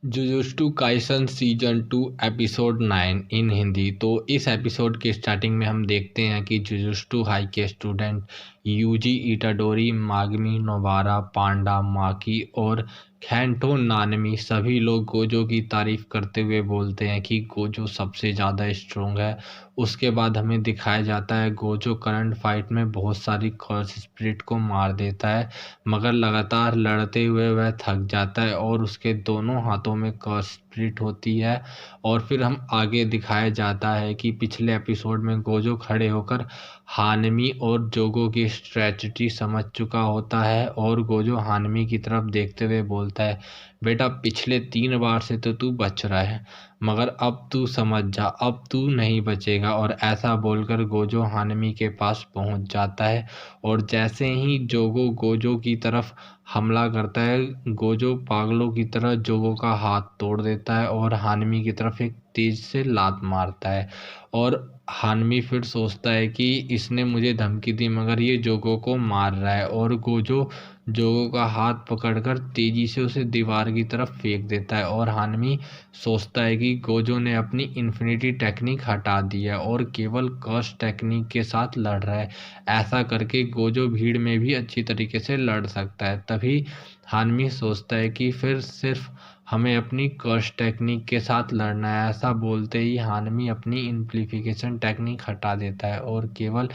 Jujutsu Kaisen season 2 episode 9 इन हिंदी। तो इस episode के स्टार्टिंग में हम देखते हैं कि जुजुत्सु हाई के student UG Itadori, Magami, Nobara, पांडा, माकी और खेंटो नानमी सभी लोग गोजो की तारीफ करते हुए बोलते हैं कि गोजो सबसे ज़्यादा स्ट्रोंग है। उसके बाद हमें दिखाया जाता है गोजो करंट फाइट में बहुत सारी कर्स स्पिरिट को मार देता है, मगर लगातार लड़ते हुए वह थक जाता है और उसके दोनों हाथों में कर्स स्पिरिट होती है। और फिर हम आगे दिखाया जाता है कि पिछले एपिसोड में गोजो खड़े होकर हानमी और जोगो की स्ट्रेटजी समझ चुका होता है और गोजो हानमी की तरफ देखते हुए बोलता है, बेटा पिछले 3 बार से तो तू बच रहा है, मगर अब तू समझ जा, अब तू नहीं बचेगा। और ऐसा बोलकर गोजो हानमी के पास पहुंच जाता है और जैसे ही जोगो गोजो की तरफ हमला करता है, गोजो पागलों की तरह जोगो का हाथ तोड़ देता है और हानमी की तरफ एक तेज से लात मारता है। और हानमी फिर सोचता है कि इसने मुझे धमकी दी मगर ये जोगो को मार रहा है, और गोजो जोगो का हाथ पकड़कर तेजी से उसे दीवार की तरफ फेंक देता है। और हानमी सोचता है कि गोजो ने अपनी इन्फिनिटी टेक्निक हटा दी है और केवल कर्स टेक्निक के साथ लड़ रहा है। ऐसा करके गोजो भीड़ में भी अच्छी तरीके से लड़ सकता है। तभी हानमी सोचता है कि फिर सिर्फ हमें अपनी कर्स टेक्निक के साथ लड़ना है। ऐसा बोलते ही हानमी अपनी इम्प्लीफिकेशन टेक्निक हटा देता है और केवल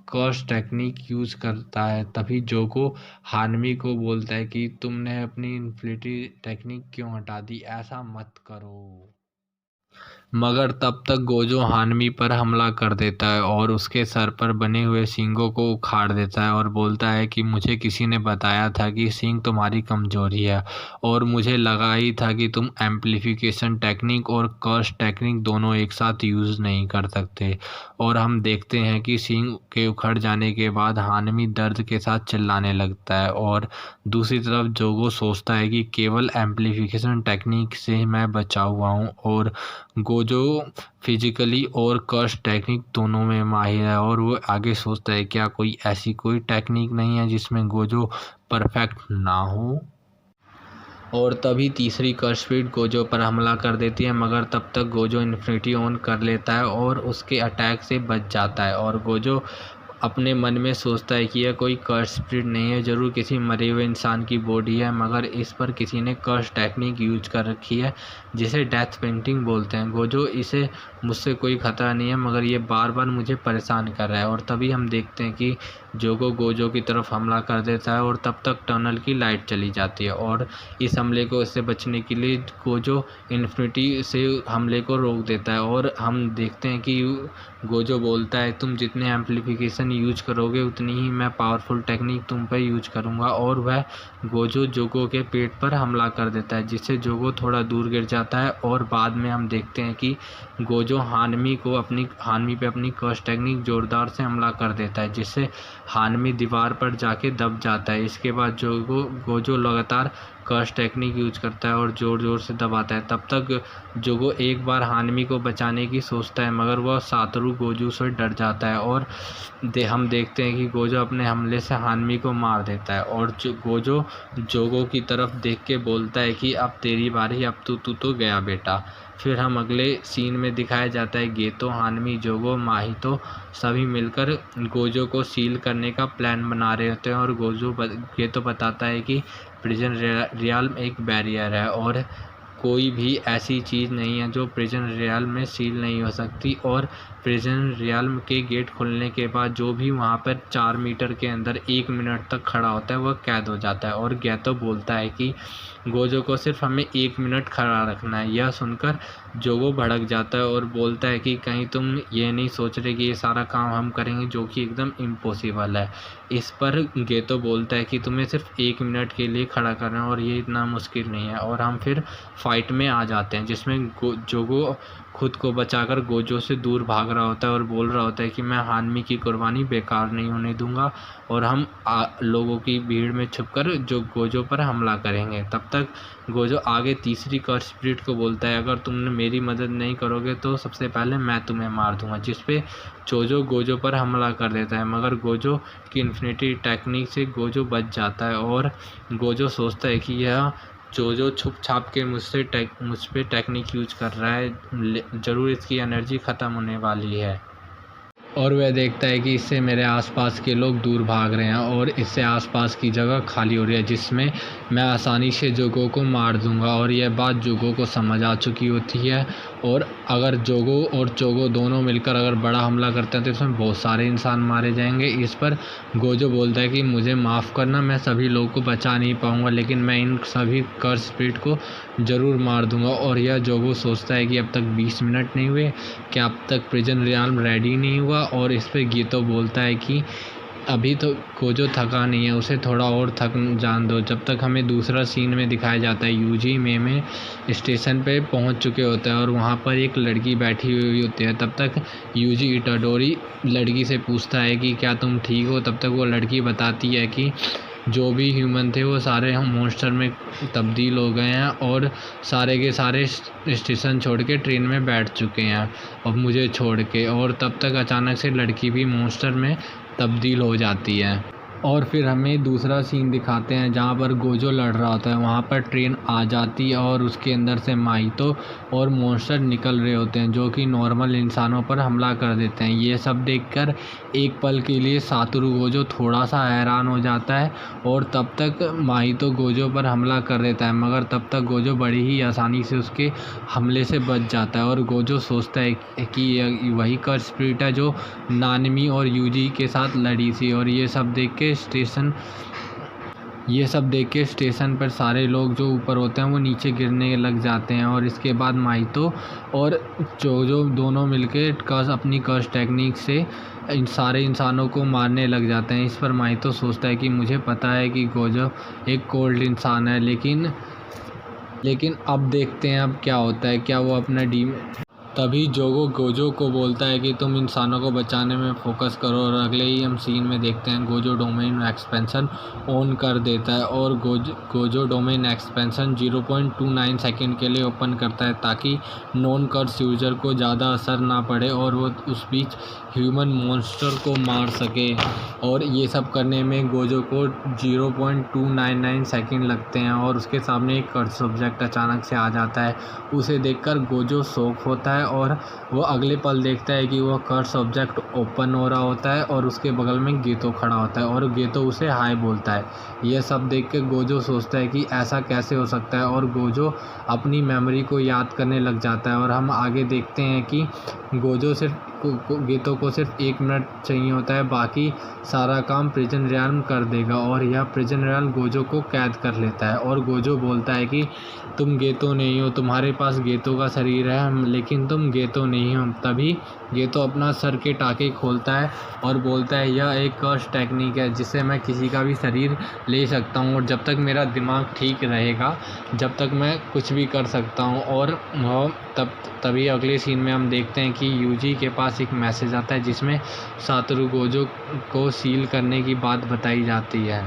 कर्स टेक्निक यूज करता है। तभी जोगो हानमी को बोलता है कि तुमने अपनी इन्फिनिटी टेक्निक क्यों हटा दी, ऐसा मत करो। मगर तब तक गोजो हानमी पर हमला कर देता है और उसके सर पर बने हुए सींगों को उखाड़ देता है और बोलता है कि मुझे किसी ने बताया था कि सींग तुम्हारी कमजोरी है, और मुझे लगा ही था कि तुम एम्प्लीफिकेशन टेक्निक और कर्स टेक्निक दोनों एक साथ यूज़ नहीं कर सकते। और हम देखते हैं कि सींग के उखड़ जाने के बाद हानमी दर्द के साथ चिल्लाने लगता है, और दूसरी तरफ जोगो सोचता है कि केवल एम्प्लीफिकेशन टेक्निक से मैं बचा हुआ हूँ, और गोजो फिजिकली और कर्स टेक्निक दोनों में माहिर है। और वो आगे सोचता है क्या कोई ऐसी कोई टेक्निक नहीं है जिसमें गोजो परफेक्ट ना हो। और तभी तीसरी कर्स स्पिरिट गोजो पर हमला कर देती है, मगर तब तक गोजो इन्फिनिटी ऑन कर लेता है और उसके अटैक से बच जाता है। और गोजो अपने मन में सोचता है कि यह कोई कर्स स्पिरिट नहीं है, ज़रूर किसी मरे हुए इंसान की बॉडी है, मगर इस पर किसी ने कर्स टेक्निक यूज कर रखी है जिसे डेथ पेंटिंग बोलते हैं। गोजो इसे मुझसे कोई ख़तरा नहीं है, मगर ये बार बार मुझे परेशान कर रहा है। और तभी हम देखते हैं कि जोगो गोजो की तरफ हमला कर देता है और तब तक टनल की लाइट चली जाती है, और इस हमले को इससे बचने के लिए गोजो इन्फिनिटी से हमले को रोक देता है। और हम देखते हैं कि गोजो बोलता है तुम जितने एम्प्लीफिकेशन यूज करोगे उतनी ही मैं पावरफुल टेक्निक तुम पर यूज करूँगा। और वह गोजो जोगो के पेट पर हमला कर देता है, जिससे जोगो थोड़ा दूर गिर जाता है। और बाद में हम देखते हैं कि गोजो हानमी पे अपनी कर्स टेक्निक जोरदार से हमला कर देता है, जिससे हानमी दीवार पर जाके दब जाता है। इसके बाद गोजो लगातार कर्स टेक्निक यूज करता है और ज़ोर ज़ोर से दबाता है। तब तक जोगो एक बार हानमी को बचाने की सोचता है, मगर वह सातोरू गोजो से डर जाता है, और हम देखते हैं कि गोजो अपने हमले से हानमी को मार देता है। और गोजो जोगो की तरफ देख के बोलता है कि अब तेरी बारी, अब तू तो गया बेटा। फिर हम अगले सीन में दिखाया जाता है गेतो, हानमी, जोगो, माहितो सभी मिलकर गोजो को सील करने का प्लान बना रहे होते हैं। और गेतो बताता है कि प्रिजन रियल्म एक बैरियर है और कोई भी ऐसी चीज़ नहीं है जो प्रिजन रियल्म में सील नहीं हो सकती। और प्रिजन रियल्म के गेट खुलने के बाद जो भी वहाँ पर 4 मीटर के अंदर 1 मिनट तक खड़ा होता है वह कैद हो जाता है। और गेतो बोलता है कि गोजो को सिर्फ हमें 1 मिनट खड़ा रखना है। यह सुनकर जोगो भड़क जाता है और बोलता है कि कहीं तुम ये नहीं सोच रहे कि ये सारा काम हम करेंगे, जो कि एकदम इम्पॉसिबल है। इस पर गेतो बोलता है कि तुम्हें सिर्फ 1 मिनट के लिए खड़ा करना है और ये इतना मुश्किल नहीं है। और हम फिर फाइट में आ जाते हैं, जिसमें जोगो खुद को बचाकर गोजो से दूर भाग रहा होता है और बोल रहा होता है कि मैं हानमी की कुर्बानी बेकार नहीं होने दूंगा, और हम लोगों की भीड़ में छुपकर जो गोजो पर हमला करेंगे। तब तक गोजो आगे तीसरी कर्स स्पिरिट को बोलता है अगर तुमने मेरी मदद नहीं करोगे तो सबसे पहले मैं तुम्हें मार दूंगा, जिस पे चोजो गोजो पर हमला कर देता है, मगर गोजो की इन्फिनिटी टेक्निक से गोजो बच जाता है। और गोजो सोचता है कि यह जो छुप छाप के मुझ पे टेक्निक यूज कर रहा है, ज़रूर इसकी एनर्जी ख़त्म होने वाली है। और वह देखता है कि इससे मेरे आसपास के लोग दूर भाग रहे हैं और इससे आसपास की जगह खाली हो रही है, जिसमें मैं आसानी से जोगो को मार दूंगा। और यह बात जोगो को समझ आ चुकी होती है। और अगर जोगो और चोगो दोनों मिलकर अगर बड़ा हमला करते हैं तो इसमें बहुत सारे इंसान मारे जाएंगे। इस पर गोजो बोलता है कि मुझे माफ़ करना, मैं सभी लोगों को बचा नहीं पाऊंगा, लेकिन मैं इन सभी कर्स स्पिरिट को ज़रूर मार दूंगा। और यह जोगो सोचता है कि अब तक 20 मिनट नहीं हुए, क्या अब तक प्रिजन रियाल्म रेडी नहीं हुआ। और इस पर गीतो बोलता है कि अभी तो गोजो थका नहीं है, उसे थोड़ा और थक जान दो। जब तक हमें दूसरा सीन में दिखाया जाता है, यूजी में स्टेशन पे पहुंच चुके होते हैं और वहां पर एक लड़की बैठी हुई होती है। तब तक यूजी इटाडोरी लड़की से पूछता है कि क्या तुम ठीक हो। तब तक वो लड़की बताती है कि जो भी ह्यूमन थे वो सारे हम मॉन्स्टर में तब्दील हो गए हैं और सारे के सारे स्टेशन छोड़ के ट्रेन में बैठ चुके हैं और मुझे छोड़ के। और तब तक अचानक से लड़की भी मॉन्स्टर में तब्दील हो जाती है। और फिर हमें दूसरा सीन दिखाते हैं जहाँ पर गोजो लड़ रहा होता है। वहाँ पर ट्रेन आ जाती है और उसके अंदर से माइतो और मॉन्स्टर निकल रहे होते हैं जो कि नॉर्मल इंसानों पर हमला कर देते हैं। ये सब देखकर एक पल के लिए सातोरू गोजो थोड़ा सा हैरान हो जाता है और तब तक माइतो गोजो पर हमला कर देता है, मगर तब तक गोजो बड़ी ही आसानी से उसके हमले से बच जाता है। और गोजो सोचता है कि वही कर्स स्पिरिट है जो नानमी और यूजी के साथ लड़ी थी। और ये सब देख के स्टेशन पर सारे लोग जो ऊपर होते हैं वो नीचे गिरने लग जाते हैं। और इसके बाद माइतो और जोजो दोनों मिलकर अपनी कर्स टेक्निक से इन सारे इंसानों को मारने लग जाते हैं। इस पर माइतो सोचता है कि मुझे पता है कि गोजो एक कोल्ड इंसान है, लेकिन अब देखते हैं अब क्या होता है। क्या वो अपना तभी जोगो गोजो को बोलता है कि तुम इंसानों को बचाने में फोकस करो। और अगले ही हम सीन में देखते हैं गोजो डोमेन एक्सपेंशन ऑन कर देता है और गोजो डोमेन एक्सपेंशन 0.29 सेकंड के लिए ओपन करता है ताकि नॉन कर्स यूजर को ज़्यादा असर ना पड़े और वो उस बीच ह्यूमन मॉन्स्टर को मार सके। और ये सब करने में गोजो को 0.299 सेकंड लगते हैं और उसके सामने एक कर्स ऑब्जेक्ट अचानक से आ जाता है। उसे देखकर गोजो शॉक होता है और वो अगले पल देखता है कि वह कर्स ऑब्जेक्ट ओपन हो रहा होता है और उसके बगल में गेतो खड़ा होता है और गेतो उसे हाय बोलता है। यह सब देख के गोजो सोचता है कि ऐसा कैसे हो सकता है और गोजो अपनी मेमोरी को याद करने लग जाता है। और हम आगे देखते हैं कि गोजो गेतो को सिर्फ 1 मिनट चाहिए होता है, बाकी सारा काम प्रिजन रियाल्म कर देगा। और यह प्रिजन रियाल्म गोजो को कैद कर लेता है और गोजो बोलता है कि तुम गेतो नहीं हो, तुम्हारे पास गेतो का शरीर है लेकिन तुम गेतो नहीं हो। तभी गेतो अपना सर के टाँके खोलता है और बोलता है यह एक कर्स टेक्निक है जिससे मैं किसी का भी शरीर ले सकता हूँ और जब तक मेरा दिमाग ठीक रहेगा जब तक मैं कुछ भी कर सकता हूँ। और तभी अगले सीन में हम देखते हैं कि यूजी के पास एक मैसेज आता है जिसमें सातोरू गोजो को सील करने की बात बताई जाती है।